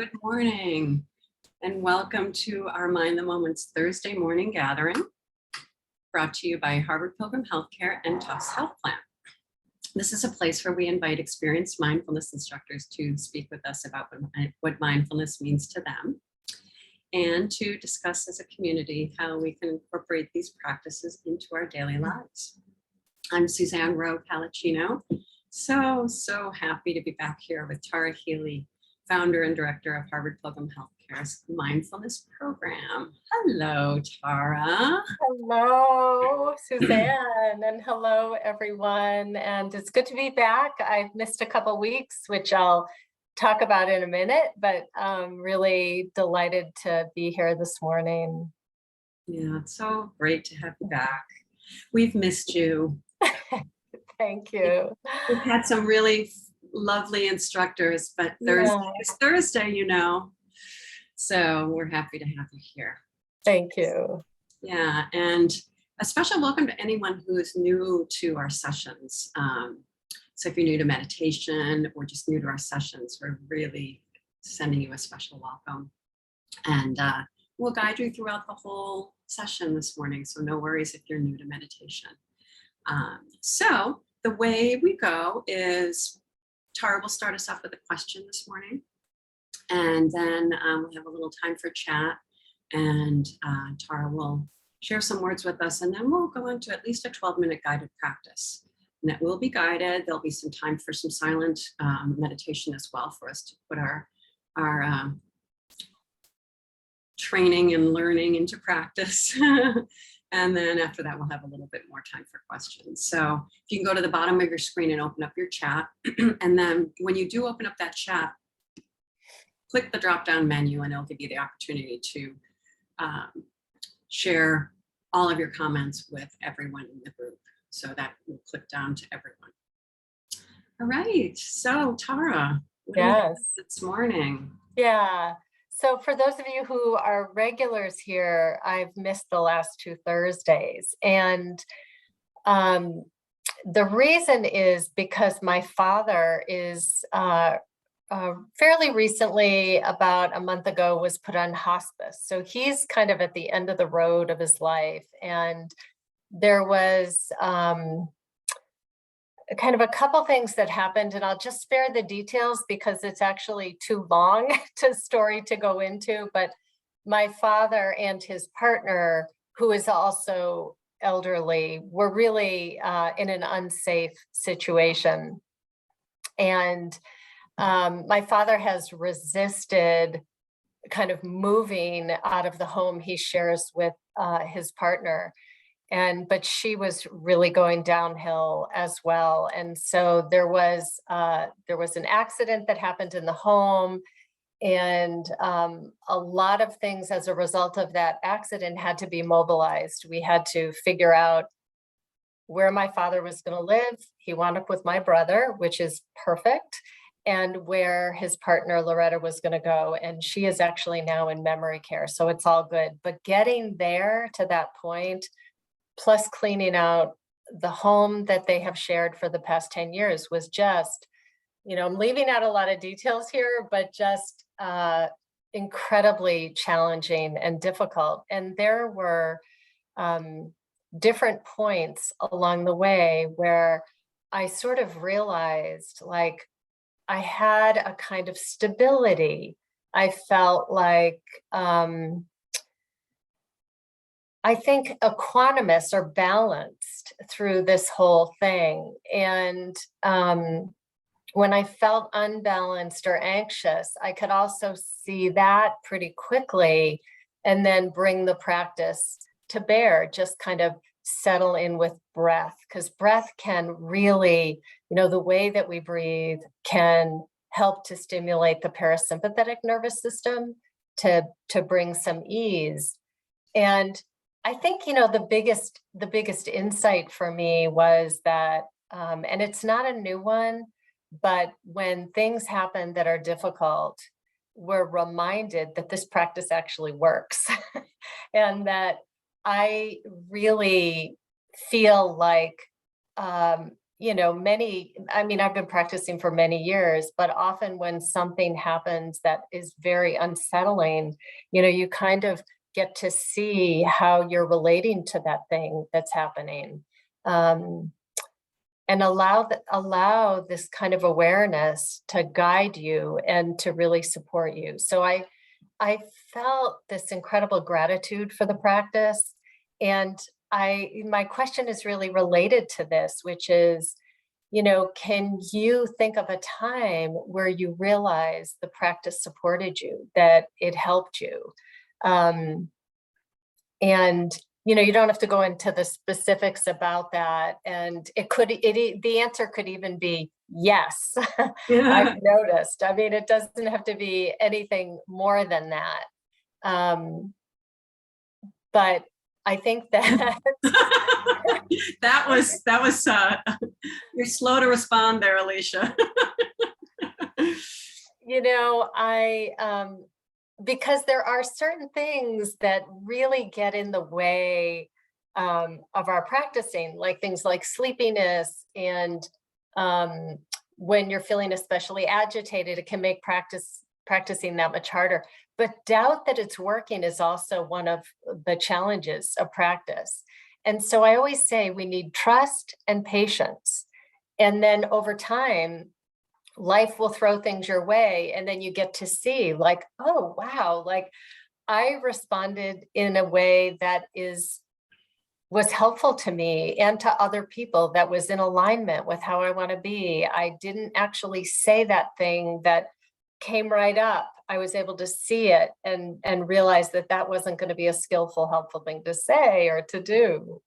good morning, and welcome to our Mind the Moment's Thursday morning gathering, brought to you by Harvard Pilgrim Healthcare and Tufts Health Plan. This is a place where we invite experienced mindfulness instructors to speak with us about what mindfulness means to them, and to discuss as a community how we can incorporate these practices into our daily lives. I'm Suzanne Rowe Palacino. So happy to be back here with Tara Healey, founder and director of Harvard Pilgrim Healthcare's mindfulness program. Hello, Tara. Hello, Suzanne, and hello, everyone. And it's good to be back. I've missed a couple weeks, which I'll talk about in a minute, but I'm really delighted to be here this morning. Yeah, it's so great to have you back. We've missed you. Thank you. We've had some really lovely instructors, but Thursday is Thursday, you know. So we're happy to have you here. Thank you. Yeah, and a special welcome to anyone who is new to our sessions. So if you're new to meditation or just new to our sessions, we're really sending you a special welcome. And we'll guide you throughout the whole session this morning, so no worries if you're new to meditation. So the way we go is Tara will start us off with a question this morning, and then we'll have a little time for chat, and Tara will share some words with us, and then we'll go into at least a 12-minute guided practice. And it will be guided. There'll be some time for some silent meditation as well for us to put our training and learning into practice. And then after that, we'll have a little bit more time for questions. So if you can go to the bottom of your screen and open up your chat. And then when you do open up that chat, click the drop-down menu and it'll give you the opportunity to share all of your comments with everyone in the group. So that will click down to everyone. All right, so Tara, what do you have this morning? Yeah. So for those of you who are regulars here, I've missed the last 2 Thursdays. And the reason is because my father is fairly recently, about a month ago, was put on hospice. So he's kind of at the end of the road of his life. And there was kind of a couple things that happened, and I'll just spare the details because it's actually too long story to go into. But my father and his partner, who is also elderly, were really in an unsafe situation. And my father has resisted kind of moving out of the home he shares with his partner. But she was really going downhill as well. And so there was an accident that happened in the home, and a lot of things as a result of that accident had to be mobilized. We had to figure out where my father was going to live. He wound up with my brother, which is perfect, and where his partner Loretta was going to go. And she is actually now in memory care, so it's all good. But getting there to that point, plus cleaning out the home that they have shared for the past 10 years, was just, I'm leaving out a lot of details here, but just incredibly challenging and difficult. And there were different points along the way where I sort of realized, like, I had a kind of stability. I felt like, I think, equanimous or balanced through this whole thing. And when I felt unbalanced or anxious, I could also see that pretty quickly and then bring the practice to bear, just kind of settle in with breath, because breath can really, the way that we breathe can help to stimulate the parasympathetic nervous system to bring some ease. And I think, the biggest insight for me was that, and it's not a new one, but when things happen that are difficult, we're reminded that this practice actually works. And that I really feel like I've been practicing for many years, but often when something happens that is very unsettling, you kind of get to see how you're relating to that thing that's happening. And allow this kind of awareness to guide you and to really support you. So I felt this incredible gratitude for the practice. And my question is really related to this, which is, can you think of a time where you realized the practice supported you, that it helped you? And you don't have to go into the specifics about that. And the answer could even be yes. Yeah. I've noticed. I mean, it doesn't have to be anything more than that. But I think that that was you're slow to respond there, Alicia. Because there are certain things that really get in the way of our practicing, like things like sleepiness, and when you're feeling especially agitated, it can make practicing that much harder. But doubt that it's working is also one of the challenges of practice. And so I always say we need trust and patience. And then over time, life will throw things your way, and then you get to see, like, oh, wow, like I responded in a way that was helpful to me and to other people, that was in alignment with how I want to be. I didn't actually say that thing that came right up. I was able to see it and realize that wasn't going to be a skillful, helpful thing to say or to do.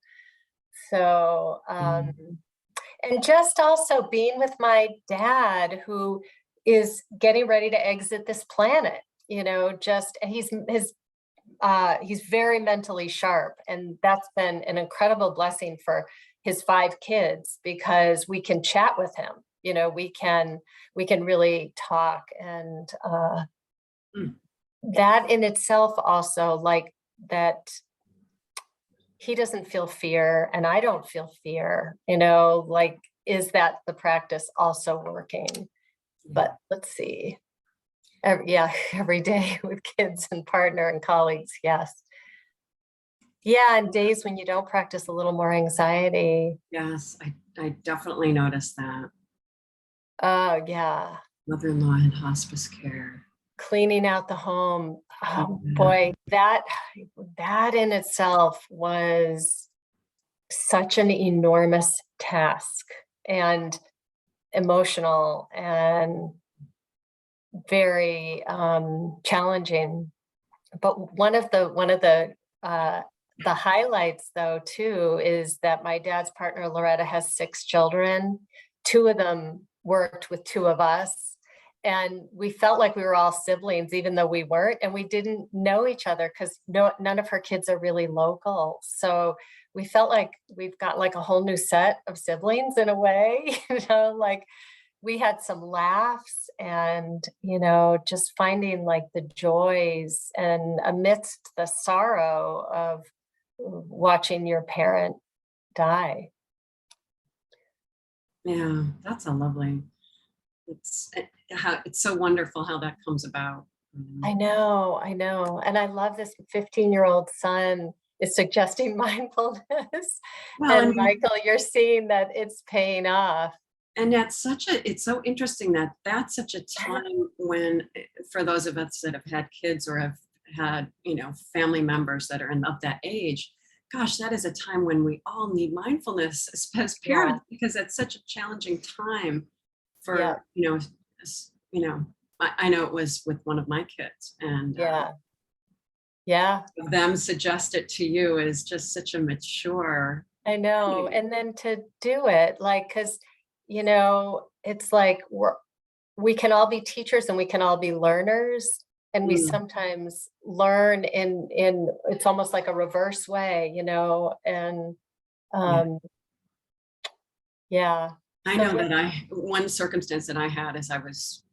So, and just also being with my dad, who is getting ready to exit this planet, and he's very mentally sharp. And that's been an incredible blessing for his 5 kids, because we can chat with him. We can really talk. And that in itself also, like that, he doesn't feel fear and I don't feel fear, like, is that the practice also working? But let's see. Every day with kids and partner and colleagues. Yes. Yeah. And days when you don't practice, a little more anxiety. Yes, I definitely noticed that. Oh, yeah. Mother-in-law had hospice care. Cleaning out the home. Oh, Yeah. boy, that in itself was such an enormous task, and emotional, and very challenging. But one of the highlights, though, too, is that my dad's partner Loretta has 6 children. 2 of them worked with 2 of us. And we felt like we were all siblings, even though we weren't, and we didn't know each other because none of her kids are really local. So we felt like we've got like a whole new set of siblings in a way, like we had some laughs and, just finding like the joys and amidst the sorrow of watching your parent die. Yeah, that's a lovely. It's so wonderful how that comes about. I know. And I love this 15-year-old son is suggesting mindfulness. Well, And Michael, you're seeing that it's paying off. And it's so interesting that that's such a time when, for those of us that have had kids or have had, family members that are of that age, gosh, that is a time when we all need mindfulness as parents, because it's such a challenging time for, I know it was with one of my kids, and them suggest it to you is just such a mature. I know. And then to do it, like, because it's like we can all be teachers and we can all be learners, and we sometimes learn in it's almost like a reverse way, and I know that one circumstance that I had is I was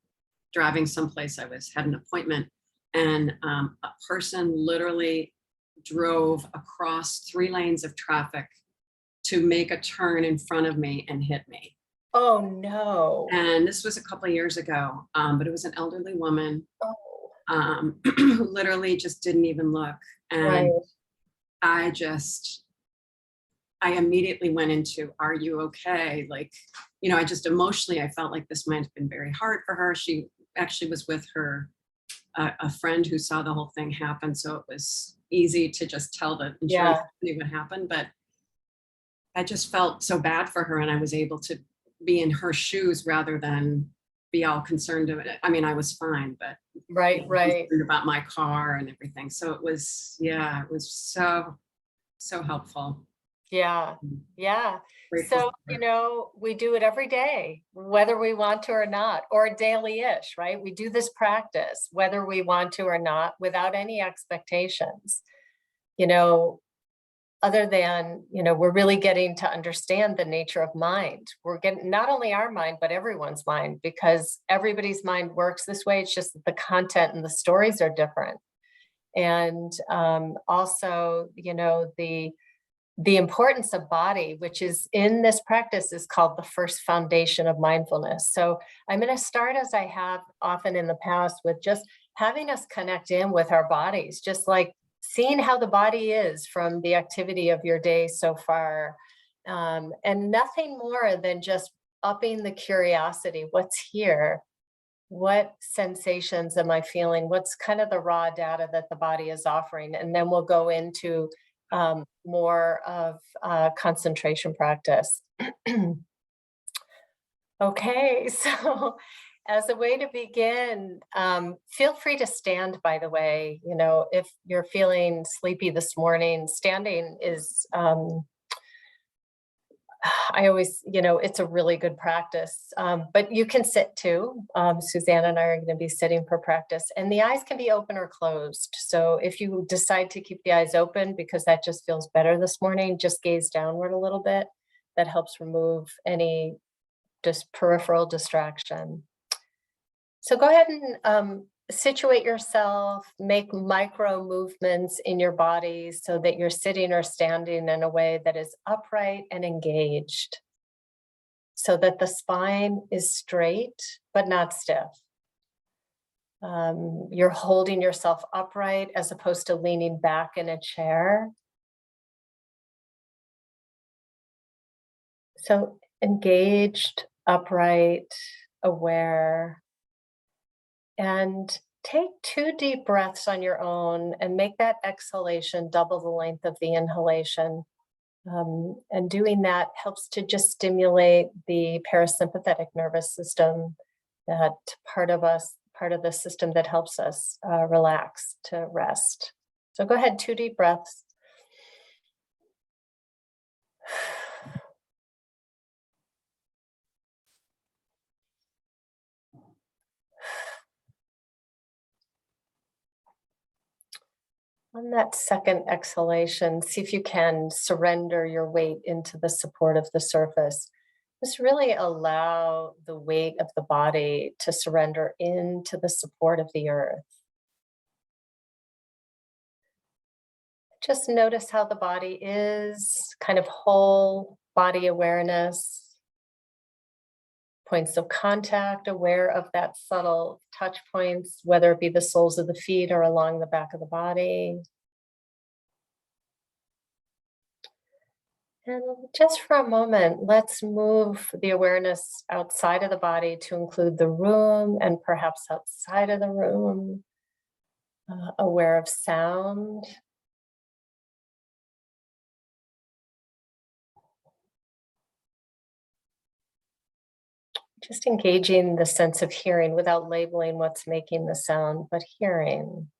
driving someplace, had an appointment, and a person literally drove across 3 lanes of traffic to make a turn in front of me and hit me. Oh, no. And this was a couple of years ago, but it was an elderly woman Oh, who literally just didn't even look. right. And I immediately went into, are you okay? Like, I just emotionally, I felt like this might have been very hard for her. She actually was with a friend who saw the whole thing happen. So it was easy to just tell the insurance company what happened. But I just felt so bad for her, and I was able to be in her shoes rather than be all concerned about it. I mean, I was fine, but Right. concerned about my car and everything. So it was so helpful. Yeah. Grateful So, for her. we do it every day, whether we want to or not, or daily-ish, right? We do this practice, whether we want to or not, without any expectations, other than, we're really getting to understand the nature of mind. We're getting not only our mind, but everyone's mind, because everybody's mind works this way. It's just that the content and the stories are different. And also, the importance of body, which is in this practice, is called the first foundation of mindfulness. So I'm going to start, as I have often in the past, with just having us connect in with our bodies, just like seeing how the body is from the activity of your day so far. And nothing more than just upping the curiosity. What's here? What sensations am I feeling? What's kind of the raw data that the body is offering? And then we'll go into more of concentration practice. Okay, so as a way to begin, feel free to stand, by the way. If you're feeling sleepy this morning, standing is, I always, it's a really good practice, but you can sit too. Suzanne and I are going to be sitting for practice, and the eyes can be open or closed. So if you decide to keep the eyes open because that just feels better this morning, just gaze downward a little bit. That helps remove any just peripheral distraction. So go ahead and situate yourself, make micro movements in your body so that you're sitting or standing in a way that is upright and engaged, so that the spine is straight but not stiff. You're holding yourself upright as opposed to leaning back in a chair. So engaged, upright, aware. And take 2 deep breaths on your own and make that exhalation double the length of the inhalation. And doing that helps to just stimulate the parasympathetic nervous system, that part of the system that helps us relax, to rest. So go ahead, 2 deep breaths. On that second exhalation, see if you can surrender your weight into the support of the surface. Just really allow the weight of the body to surrender into the support of the earth. Just notice how the body is, kind of whole body awareness. Points of contact, aware of that subtle touch points, whether it be the soles of the feet or along the back of the body. And just for a moment, let's move the awareness outside of the body to include the room and perhaps outside of the room, aware of sound. Just engaging the sense of hearing without labeling what's making the sound, but hearing.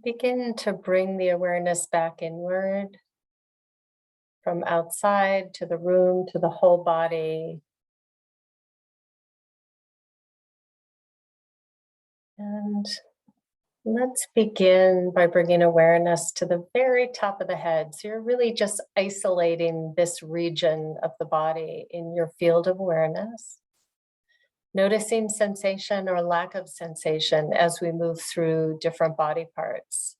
Begin to bring the awareness back inward, from outside to the room, to the whole body. And let's begin by bringing awareness to the very top of the head. So you're really just isolating this region of the body in your field of awareness. Noticing sensation or lack of sensation as we move through different body parts.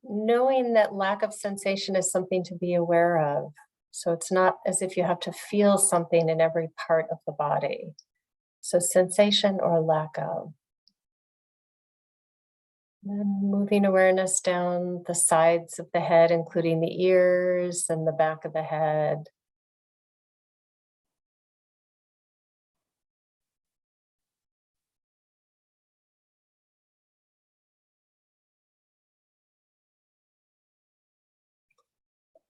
Knowing that lack of sensation is something to be aware of. So it's not as if you have to feel something in every part of the body. So sensation or lack of. Then moving awareness down the sides of the head, including the ears and the back of the head.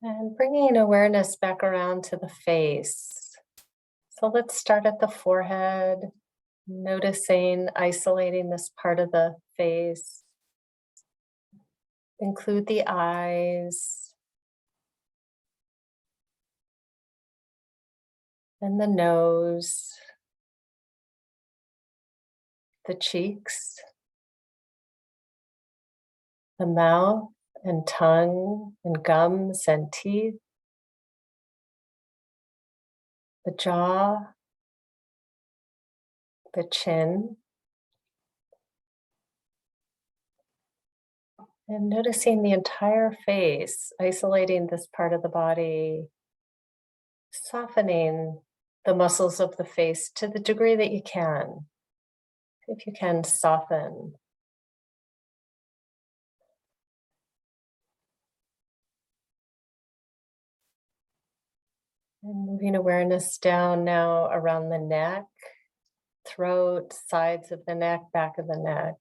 And bringing awareness back around to the face. So let's start at the forehead, noticing, isolating this part of the face. Include the eyes and the nose, the cheeks, the mouth and tongue and gums and teeth, the jaw, the chin, and noticing the entire face, isolating this part of the body, softening the muscles of the face to the degree that you can. If you can, soften. And moving awareness down now around the neck, throat, sides of the neck, back of the neck.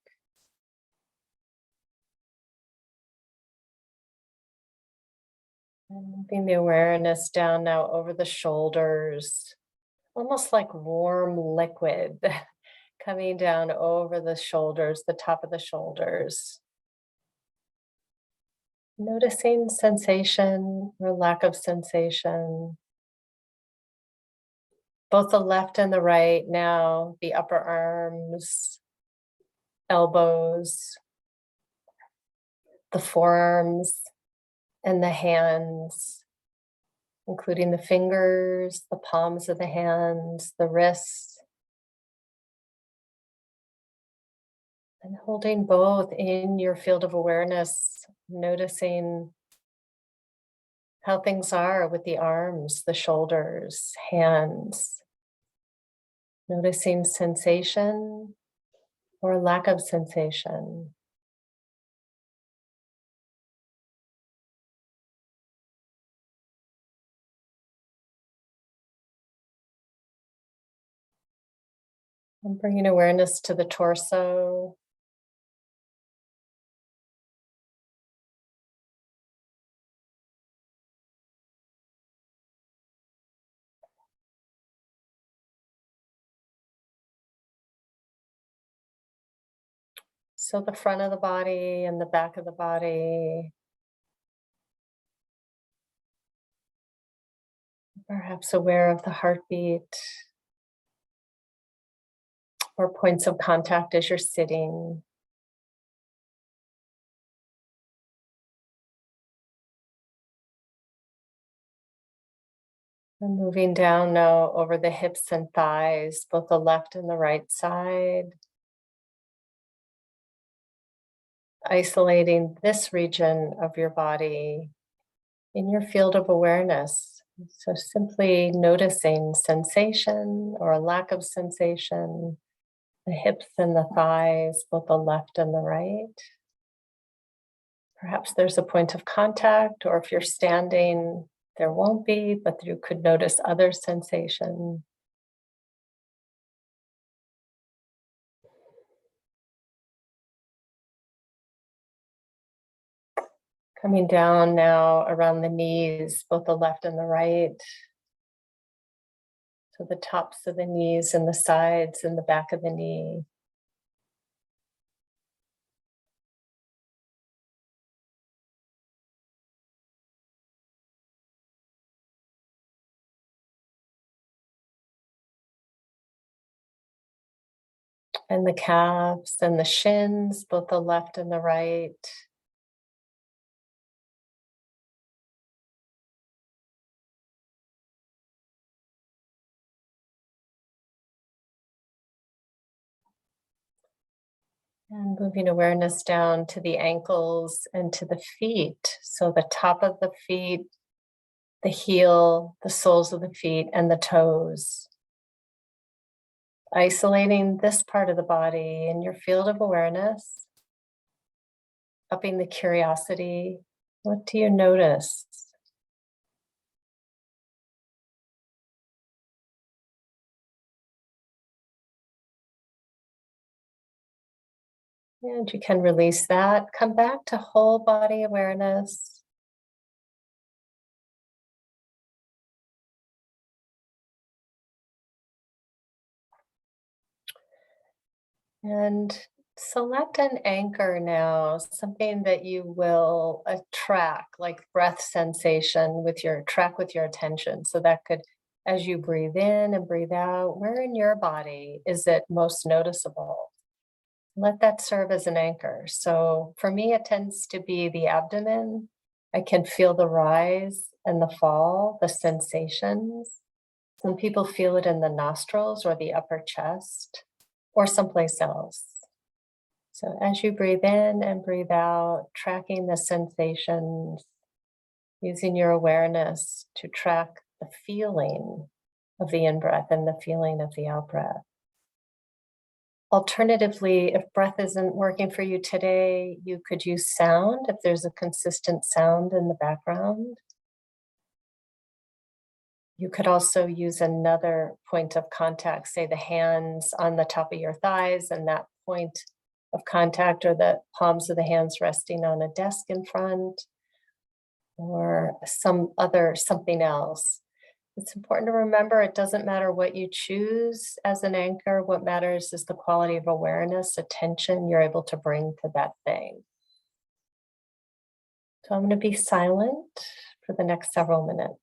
And moving the awareness down now over the shoulders, almost like warm liquid coming down over the shoulders, the top of the shoulders. Noticing sensation or lack of sensation. Both the left and the right now, the upper arms, elbows, the forearms, and the hands, including the fingers, the palms of the hands, the wrists. And holding both in your field of awareness, noticing how things are with the arms, the shoulders, hands. Noticing sensation or lack of sensation. And bringing awareness to the torso. So the front of the body and the back of the body. Perhaps aware of the heartbeat or points of contact as you're sitting. And moving down now over the hips and thighs, both the left and the right side. Isolating this region of your body in your field of awareness. So simply noticing sensation or a lack of sensation, the hips and the thighs, both the left and the right. Perhaps there's a point of contact, or if you're standing, there won't be, but you could notice other sensation. Coming down now around the knees, both the left and the right. So the tops of the knees and the sides and the back of the knee. And the calves and the shins, both the left and the right. And moving awareness down to the ankles and to the feet. So the top of the feet, the heel, the soles of the feet, and the toes. Isolating this part of the body in your field of awareness. Upping the curiosity. What do you notice? And you can release that. Come back to whole body awareness. And select an anchor now, something that you will track, like breath sensation with your attention. So that could, as you breathe in and breathe out, where in your body is it most noticeable? Let that serve as an anchor. So for me, it tends to be the abdomen. I can feel the rise and the fall, the sensations. Some people feel it in the nostrils or the upper chest or someplace else. So as you breathe in and breathe out, tracking the sensations, using your awareness to track the feeling of the in-breath and the feeling of the out-breath. Alternatively, if breath isn't working for you today, you could use sound if there's a consistent sound in the background. You could also use another point of contact, say the hands on the top of your thighs and that point of contact, or the palms of the hands resting on a desk in front, or something else. It's important to remember it doesn't matter what you choose as an anchor. What matters is the quality of awareness, attention you're able to bring to that thing. So I'm going to be silent for the next several minutes.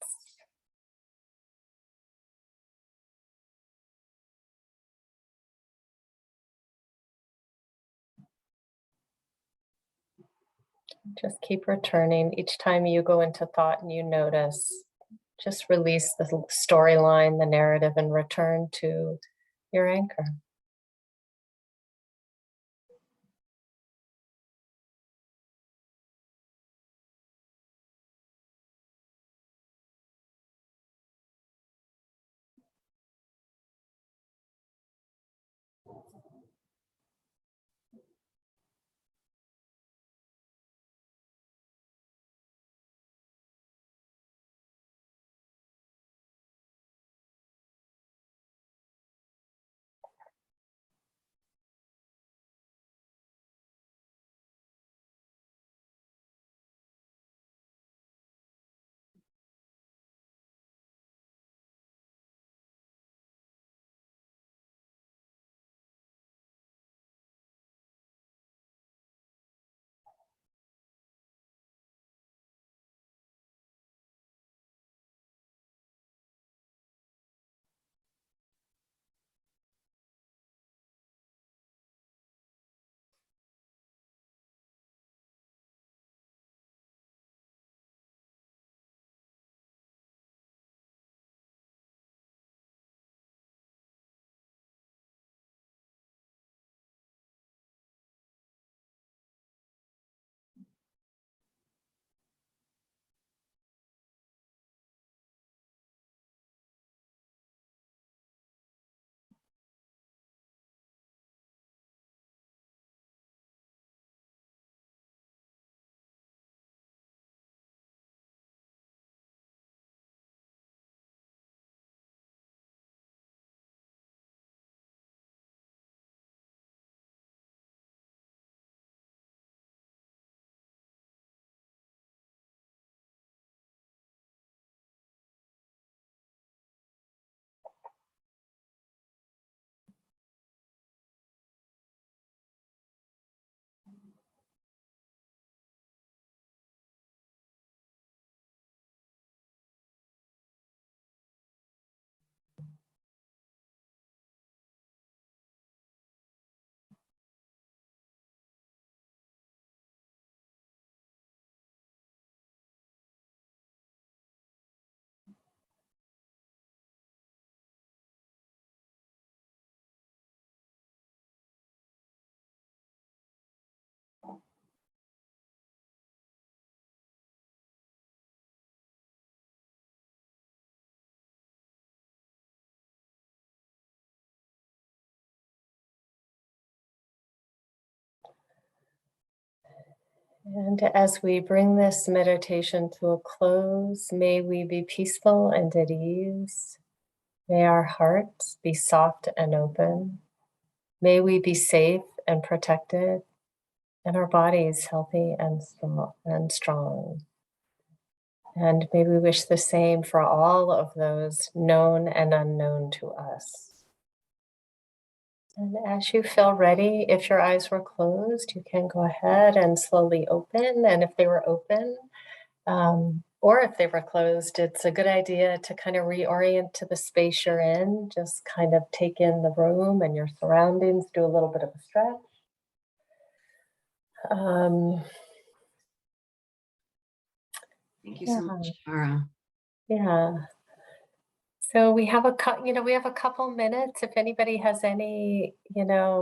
Just keep returning each time you go into thought and you notice. Just release the storyline, the narrative, and return to your anchor. And as we bring this meditation to a close, may we be peaceful and at ease. May our hearts be soft and open. May we be safe and protected, and our bodies healthy and strong. And may we wish the same for all of those known and unknown to us. And as you feel ready, if your eyes were closed, you can go ahead and slowly open. And if they were open, or if they were closed, it's a good idea to kind of reorient to the space you're in. Just kind of take in the room and your surroundings, do a little bit of a stretch. Thank you so much, Tara. Yeah. So we have a couple minutes. If anybody has any,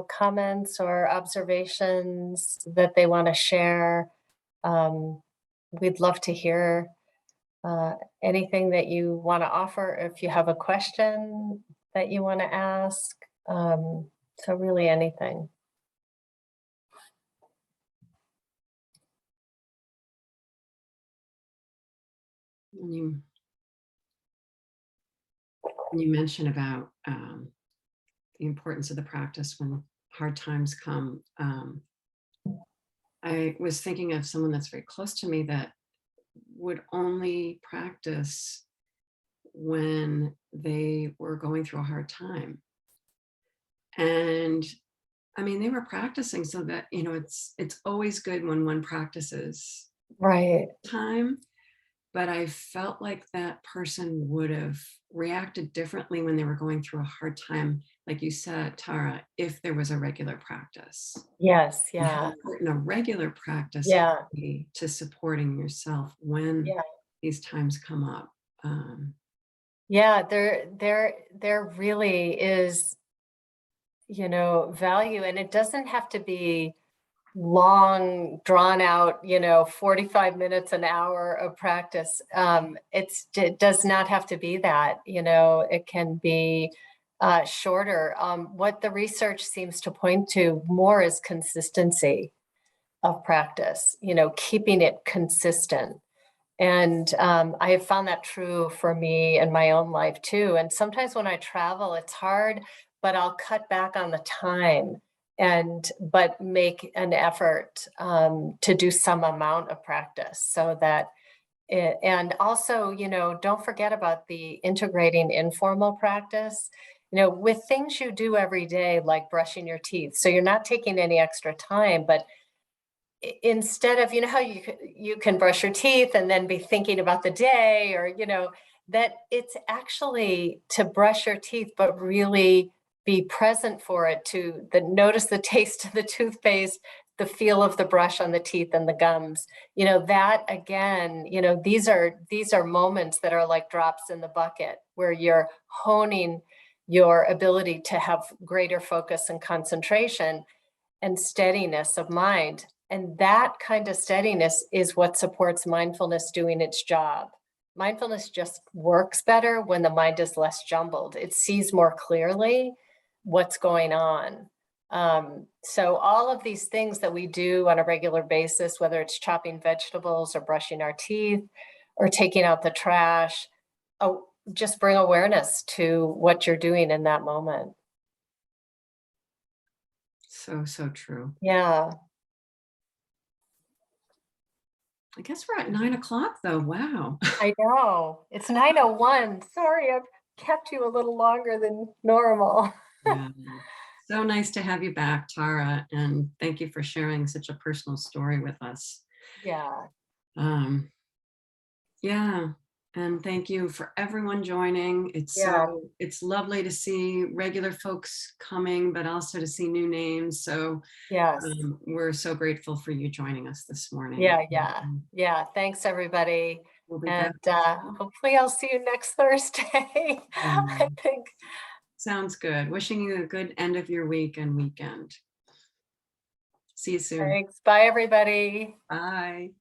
comments or observations that they want to share, we'd love to hear anything that you want to offer. If you have a question that you want to ask, so really anything. When you mentioned about the importance of the practice when hard times come, I was thinking of someone that's very close to me that would only practice when they were going through a hard time. And I mean, they were practicing so that, it's always good when one practices Right. time. But I felt like that person would have reacted differently when they were going through a hard time, like you said, Tara, if there was a regular practice. Yes. And how Yeah. important a regular practice Yeah. can be to supporting yourself when Yeah. these times come up. Yeah. There really is, value, and it doesn't have to be long, drawn out, 45 minutes, an hour of practice. It does not have to be that, it can be shorter. What the research seems to point to more is consistency of practice, keeping it consistent. And I have found that true for me in my own life too. And sometimes when I travel, it's hard, but I'll cut back on the time but make an effort to do some amount of practice so that and also, don't forget about the integrating informal practice, with things you do every day, like brushing your teeth. So you're not taking any extra time, but instead of, how you can brush your teeth and then be thinking about the day, or, that it's actually to brush your teeth, but really be present for it, notice the taste of the toothpaste, the feel of the brush on the teeth and the gums, that again, these are moments that are like drops in the bucket where you're honing your ability to have greater focus and concentration and steadiness of mind. And that kind of steadiness is what supports mindfulness doing its job. Mindfulness just works better when the mind is less jumbled. It sees more clearly what's going on. So all of these things that we do on a regular basis, whether it's chopping vegetables or brushing our teeth or taking out the trash, just bring awareness to what you're doing in that moment. So true. Yeah. I guess we're at 9:00 though. Wow. I know. It's 9:01. Sorry, I've kept you a little longer than normal. Yeah. So nice to have you back, Tara, and thank you for sharing such a personal story with us. Yeah. Yeah, and thank you for everyone joining. It's lovely to see regular folks coming, but also to see new names. So Yes. we're so grateful for you joining us this morning. Yeah. Thanks, everybody. We'll be And back. hopefully I'll see you next Thursday. I think. Sounds good. Wishing you a good end of your week and weekend. See you soon. Thanks. Bye, everybody. Bye.